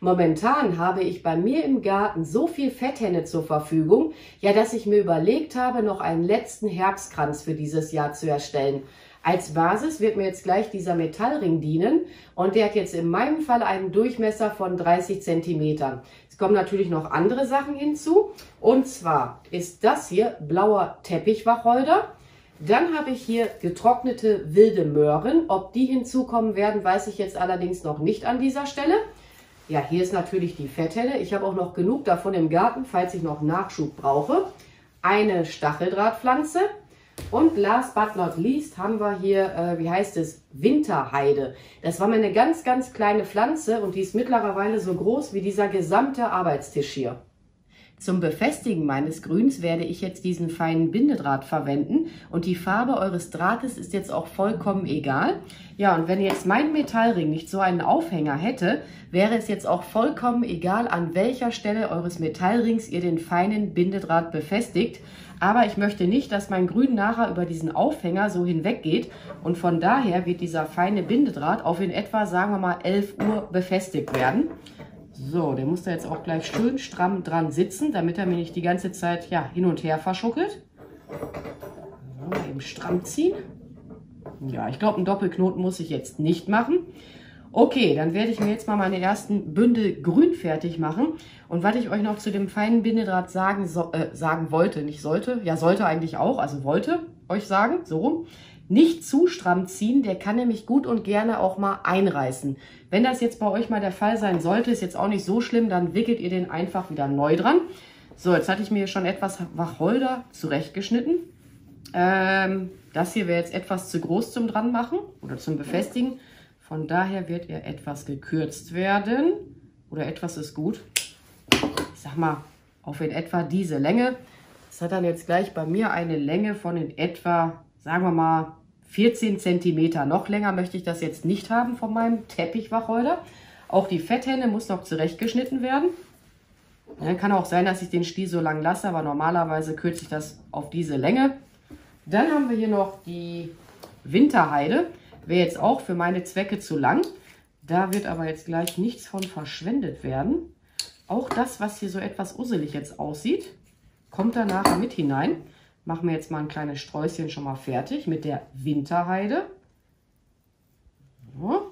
Momentan habe ich bei mir im Garten so viel Fetthenne zur Verfügung, ja, dass ich mir überlegt habe, noch einen letzten Herbstkranz für dieses Jahr zu erstellen. Als Basis wird mir jetzt gleich dieser Metallring dienen und der hat jetzt in meinem Fall einen Durchmesser von 30 Zentimetern. Es kommen natürlich noch andere Sachen hinzu, und zwar ist das hier blauer Teppichwacholder. Dann habe ich hier getrocknete wilde Möhren. Ob die hinzukommen werden, weiß ich jetzt allerdings noch nicht an dieser Stelle. Ja, hier ist natürlich die Fetthenne. Ich habe auch noch genug davon im Garten, falls ich noch Nachschub brauche. Eine Stacheldrahtpflanze. Und last but not least haben wir hier, Winterheide. Das war mal eine ganz, ganz kleine Pflanze und die ist mittlerweile so groß wie dieser gesamte Arbeitstisch hier. Zum Befestigen meines Grüns werde ich jetzt diesen feinen Bindedraht verwenden und die Farbe eures Drahtes ist jetzt auch vollkommen egal. Ja, und wenn jetzt mein Metallring nicht so einen Aufhänger hätte, wäre es jetzt auch vollkommen egal, an welcher Stelle eures Metallrings ihr den feinen Bindedraht befestigt. Aber ich möchte nicht, dass mein Grün nachher über diesen Aufhänger so hinweg geht und von daher wird dieser feine Bindedraht auf in etwa, sagen wir mal, 11 Uhr befestigt werden. So, der muss da jetzt auch gleich schön stramm dran sitzen, damit er mir nicht die ganze Zeit hin und her verschuckelt. So, mal eben stramm ziehen. Ja, ich glaube, einen Doppelknoten muss ich jetzt nicht machen. Okay, dann werde ich mir jetzt mal meine ersten Bündel Grün fertig machen. Und was ich euch noch zu dem feinen Bindedraht sagen wollte, nicht sollte, ja sollte eigentlich auch, also wollte euch sagen, so rum. Nicht zu stramm ziehen, der kann nämlich gut und gerne auch mal einreißen. Wenn das jetzt bei euch mal der Fall sein sollte, ist jetzt auch nicht so schlimm, dann wickelt ihr den einfach wieder neu dran. So, jetzt hatte ich mir schon etwas Wacholder zurechtgeschnitten. Das hier wäre jetzt etwas zu groß zum dran machen oder zum Befestigen. Von daher wird er etwas gekürzt werden. Oder etwas ist gut. Ich sag mal, auf in etwa diese Länge. Das hat dann jetzt gleich bei mir eine Länge von in etwa, sagen wir mal, 14 cm. Noch länger möchte ich das jetzt nicht haben von meinem Teppichwacholder. Auch die Fetthenne muss noch zurechtgeschnitten werden. Dann kann auch sein, dass ich den Stiel so lang lasse, aber normalerweise kürze ich das auf diese Länge. Dann haben wir hier noch die Winterheide. Wäre jetzt auch für meine Zwecke zu lang. Da wird aber jetzt gleich nichts von verschwendet werden. Auch das, was hier so etwas usselig jetzt aussieht, kommt da nachher mit hinein. Machen wir jetzt mal ein kleines Sträußchen schon mal fertig mit der Winterheide. So.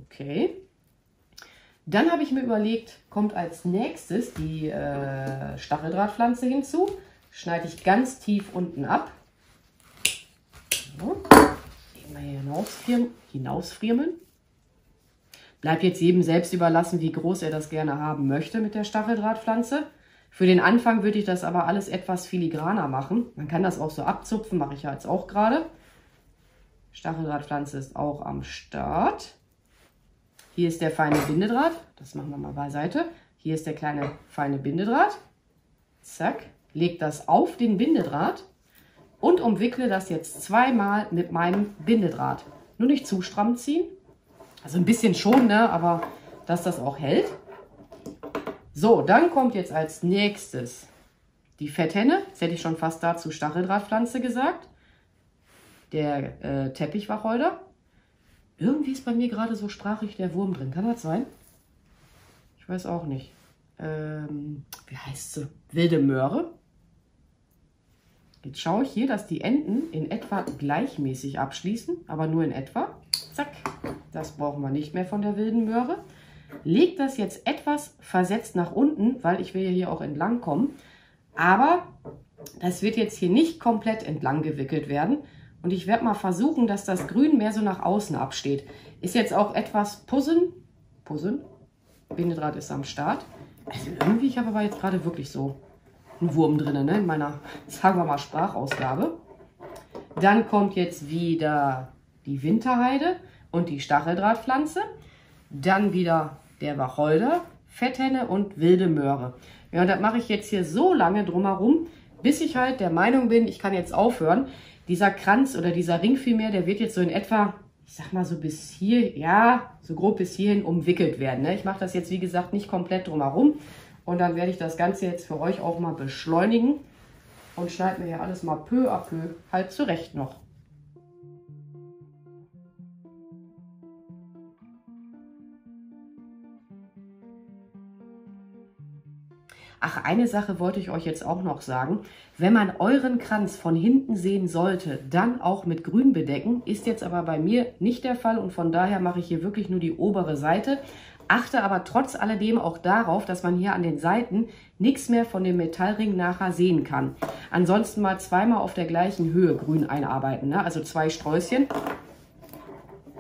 Okay. Dann habe ich mir überlegt, kommt als nächstes die Stacheldrahtpflanze hinzu. Schneide ich ganz tief unten ab. So. Mal hier hinausfriemeln. Bleibt jetzt jedem selbst überlassen, wie groß er das gerne haben möchte mit der Stacheldrahtpflanze. Für den Anfang würde ich das aber alles etwas filigraner machen. Man kann das auch so abzupfen, mache ich ja jetzt auch gerade. Stacheldrahtpflanze ist auch am Start. Hier ist der feine Bindedraht. Das machen wir mal beiseite. Hier ist der kleine feine Bindedraht. Zack. Leg das auf den Bindedraht und umwickle das jetzt zweimal mit meinem Bindedraht. Nur nicht zu stramm ziehen. Also ein bisschen schon, ne? Aber dass das auch hält. So, dann kommt jetzt als nächstes die Fetthenne. Jetzt hätte ich schon fast dazu Stacheldrahtpflanze gesagt. Der Teppichwacholder. Irgendwie ist bei mir gerade so sprachlich der Wurm drin. Kann das sein? Ich weiß auch nicht. Wie heißt sie? Wilde Möhre. Jetzt schaue ich hier, dass die Enden in etwa gleichmäßig abschließen, aber nur in etwa. Zack, das brauchen wir nicht mehr von der wilden Möhre. Leg das jetzt etwas versetzt nach unten, weil ich will ja hier auch entlang kommen. Aber das wird jetzt hier nicht komplett entlang gewickelt werden. Und ich werde mal versuchen, dass das Grün mehr so nach außen absteht. Ist jetzt auch etwas Puzzeln. Bindedraht ist am Start. Also irgendwie, ich habe aber jetzt gerade wirklich so einen Wurm drin, ne, in meiner, sagen wir mal, Sprachausgabe. Dann kommt jetzt wieder die Winterheide und die Stacheldrahtpflanze. Dann wieder der Wacholder, Fetthenne und wilde Möhre. Ja, und das mache ich jetzt hier so lange drumherum, bis ich halt der Meinung bin, ich kann jetzt aufhören. Dieser Kranz oder dieser Ring vielmehr, der wird jetzt so in etwa, ich sag mal so bis hier, ja, so grob bis hierhin umwickelt werden. Ne? Ich mache das jetzt, wie gesagt, nicht komplett drumherum. Und dann werde ich das Ganze jetzt für euch auch mal beschleunigen und schneide mir hier alles mal peu à peu halt zurecht noch. Ach, eine Sache wollte ich euch jetzt auch noch sagen. Wenn man euren Kranz von hinten sehen sollte, dann auch mit Grün bedecken. Ist jetzt aber bei mir nicht der Fall und von daher mache ich hier wirklich nur die obere Seite. Achte aber trotz alledem auch darauf, dass man hier an den Seiten nichts mehr von dem Metallring nachher sehen kann. Ansonsten mal zweimal auf der gleichen Höhe Grün einarbeiten, ne? Also 2 Sträußchen.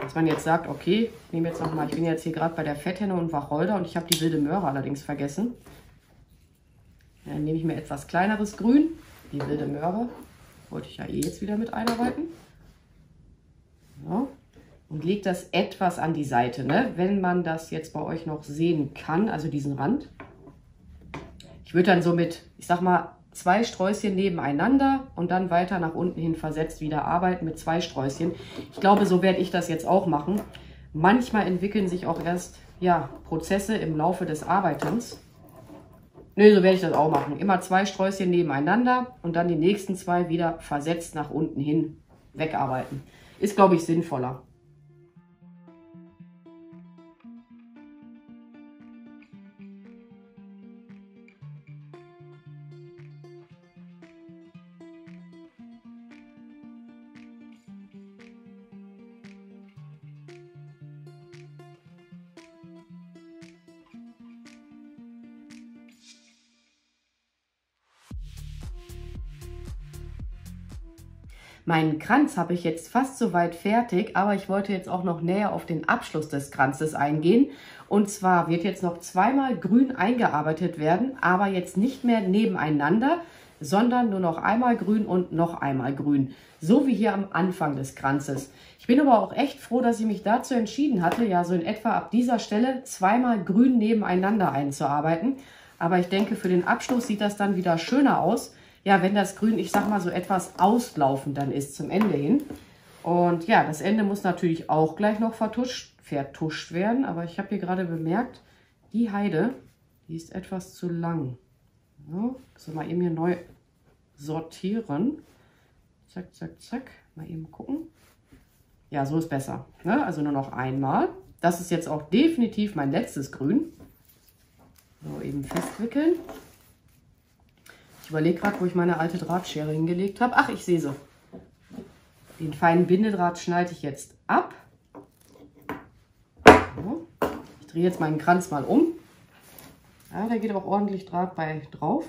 Dass man jetzt sagt, okay, ich nehme jetzt noch mal, ich bin jetzt hier gerade bei der Fetthenne und Wacholder und ich habe die wilde Möhre allerdings vergessen. Dann nehme ich mir etwas kleineres Grün, die wilde Möhre, wollte ich ja eh jetzt wieder mit einarbeiten. So. Und lege das etwas an die Seite, ne? Wenn man das jetzt bei euch noch sehen kann, also diesen Rand. Ich würde dann so mit, ich sag mal, 2 Sträußchen nebeneinander und dann weiter nach unten hin versetzt wieder arbeiten mit 2 Sträußchen. Ich glaube, so werde ich das jetzt auch machen. Manchmal entwickeln sich auch erst ja, Prozesse im Laufe des Arbeitens. Nö, so werde ich das auch machen. Immer 2 Sträußchen nebeneinander und dann die nächsten 2 wieder versetzt nach unten hin wegarbeiten. Ist, glaube ich, sinnvoller. Meinen Kranz habe ich jetzt fast soweit fertig, aber ich wollte jetzt auch noch näher auf den Abschluss des Kranzes eingehen. Und zwar wird jetzt noch zweimal grün eingearbeitet werden, aber jetzt nicht mehr nebeneinander, sondern nur noch einmal grün und noch einmal grün. So wie hier am Anfang des Kranzes. Ich bin aber auch echt froh, dass ich mich dazu entschieden hatte, ja so in etwa ab dieser Stelle zweimal grün nebeneinander einzuarbeiten. Aber ich denke, für den Abschluss sieht das dann wieder schöner aus. Ja, wenn das Grün, ich sag mal, so etwas auslaufend dann ist zum Ende hin. Und ja, das Ende muss natürlich auch gleich noch vertuscht werden. Aber ich habe hier gerade bemerkt, die Heide, die ist etwas zu lang. So, also mal eben hier neu sortieren. Zack, zack, zack. Mal eben gucken. Ja, so ist besser. Ne? Also nur noch einmal. Das ist jetzt auch definitiv mein letztes Grün. So, eben festwickeln. Ich überlege gerade, wo ich meine alte Drahtschere hingelegt habe. Ach, ich sehe sie. Den feinen Bindedraht schneide ich jetzt ab. So. Ich drehe jetzt meinen Kranz mal um. Ja, da geht auch ordentlich Draht bei drauf.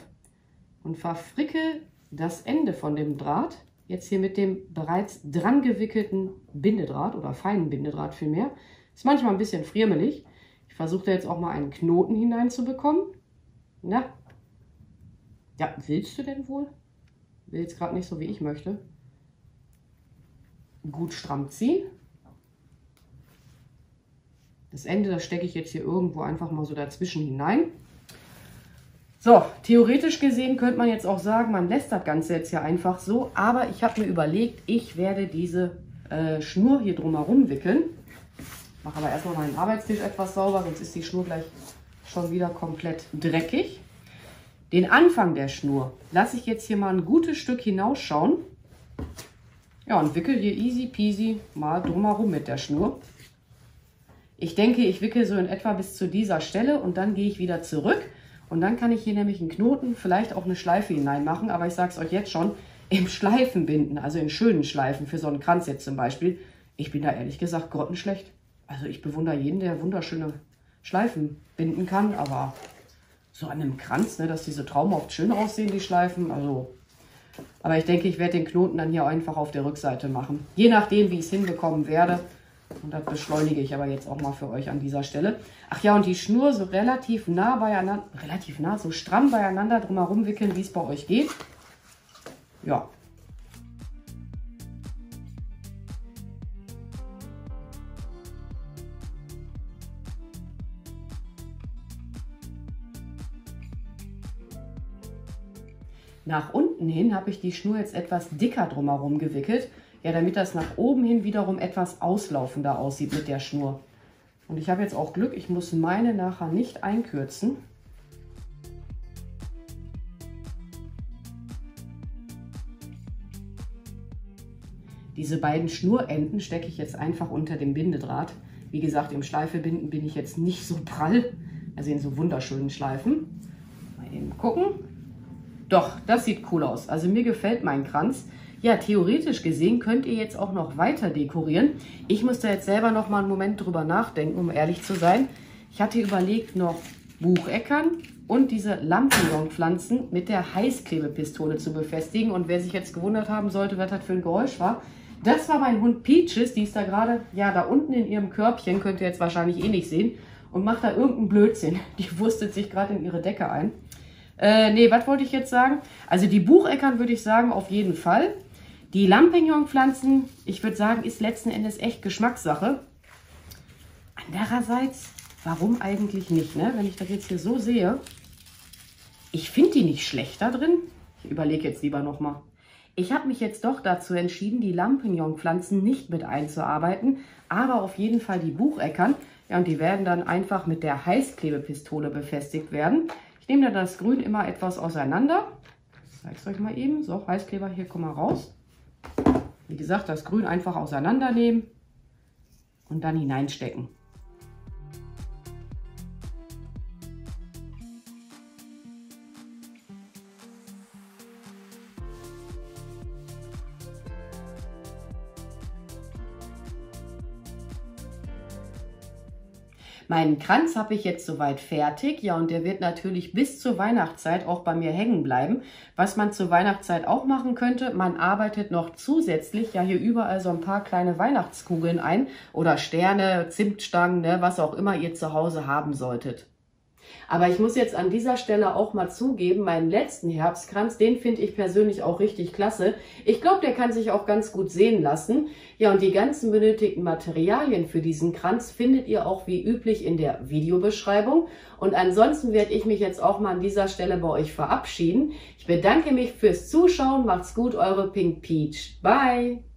Und verfrickel das Ende von dem Draht jetzt hier mit dem bereits dran gewickelten Bindedraht oder feinen Bindedraht vielmehr. Ist manchmal ein bisschen friemelig. Ich versuche da jetzt auch mal einen Knoten hineinzubekommen. Na, ja, willst du denn wohl? Will jetzt gerade nicht so, wie ich möchte. Gut stramm ziehen. Das Ende, das stecke ich jetzt hier irgendwo einfach mal so dazwischen hinein. So, theoretisch gesehen könnte man jetzt auch sagen, man lässt das Ganze jetzt hier einfach so. Aber ich habe mir überlegt, ich werde diese Schnur hier drumherum wickeln. Mache aber erstmal meinen Arbeitstisch etwas sauber, sonst ist die Schnur gleich schon wieder komplett dreckig. Den Anfang der Schnur lasse ich jetzt hier mal ein gutes Stück hinausschauen. Ja, und wickel hier easy peasy mal drumherum mit der Schnur. Ich denke, ich wickel so in etwa bis zu dieser Stelle und dann gehe ich wieder zurück. Und dann kann ich hier nämlich einen Knoten, vielleicht auch eine Schleife hineinmachen. Aber ich sage es euch jetzt schon, im Schleifenbinden, also in schönen Schleifen für so einen Kranz jetzt zum Beispiel. Ich bin da ehrlich gesagt grottenschlecht. Also ich bewundere jeden, der wunderschöne Schleifen binden kann, aber so an einem Kranz, ne, dass diese traumhaft schön aussehen, die Schleifen. Also, aber ich denke, ich werde den Knoten dann hier einfach auf der Rückseite machen. Je nachdem, wie ich es hinbekommen werde. Und das beschleunige ich aber jetzt auch mal für euch an dieser Stelle. Ach ja, und die Schnur so relativ nah beieinander, so stramm beieinander drumherum wickeln, wie es bei euch geht. Ja. Nach unten hin habe ich die Schnur jetzt etwas dicker drumherum gewickelt, ja, damit das nach oben hin wiederum etwas auslaufender aussieht mit der Schnur. Und ich habe jetzt auch Glück, ich muss meine nachher nicht einkürzen. Diese beiden Schnurenden stecke ich jetzt einfach unter dem Bindedraht. Wie gesagt, im Schleifebinden bin ich jetzt nicht so prall, also in so wunderschönen Schleifen. Mal Eben gucken. Doch, das sieht cool aus. Also mir gefällt mein Kranz. Ja, theoretisch gesehen könnt ihr jetzt auch noch weiter dekorieren. Ich muss da jetzt selber noch mal einen Moment drüber nachdenken, um ehrlich zu sein. Ich hatte überlegt, noch Bucheckern und diese Lampignonpflanzen mit der Heißklebepistole zu befestigen. Und wer sich jetzt gewundert haben sollte, was das für ein Geräusch war, das war mein Hund Peaches. Die ist da gerade, ja, da unten in ihrem Körbchen, könnt ihr jetzt wahrscheinlich eh nicht sehen, und macht da irgendeinen Blödsinn. Die wurstet sich gerade in ihre Decke ein. Nee, was wollte ich jetzt sagen? Also die Bucheckern würde ich sagen, auf jeden Fall. Die Lampignonpflanzen, ich würde sagen, ist letzten Endes echt Geschmackssache. Andererseits, warum eigentlich nicht, ne? Wenn ich das jetzt hier so sehe, ich finde die nicht schlecht da drin. Ich überlege jetzt lieber nochmal. Ich habe mich jetzt doch dazu entschieden, die Lampignonpflanzen nicht mit einzuarbeiten, aber auf jeden Fall die Bucheckern. Ja, und die werden dann einfach mit der Heißklebepistole befestigt werden. Ich nehme dann das Grün immer etwas auseinander. Ich zeige es euch mal eben. So, Heißkleber, hier, komm mal raus. Wie gesagt, das Grün einfach auseinandernehmen und dann hineinstecken. Meinen Kranz habe ich jetzt soweit fertig, ja, und der wird natürlich bis zur Weihnachtszeit auch bei mir hängen bleiben. Was man zur Weihnachtszeit auch machen könnte, man arbeitet noch zusätzlich ja hier überall so ein paar kleine Weihnachtskugeln ein oder Sterne, Zimtstangen, ne, was auch immer ihr zu Hause haben solltet. Aber ich muss jetzt an dieser Stelle auch mal zugeben, meinen letzten Herbstkranz, den finde ich persönlich auch richtig klasse. Ich glaube, der kann sich auch ganz gut sehen lassen. Ja, und die ganzen benötigten Materialien für diesen Kranz findet ihr auch wie üblich in der Videobeschreibung. Und ansonsten werde ich mich jetzt auch mal an dieser Stelle bei euch verabschieden. Ich bedanke mich fürs Zuschauen. Macht's gut, eure Pink Peach. Bye!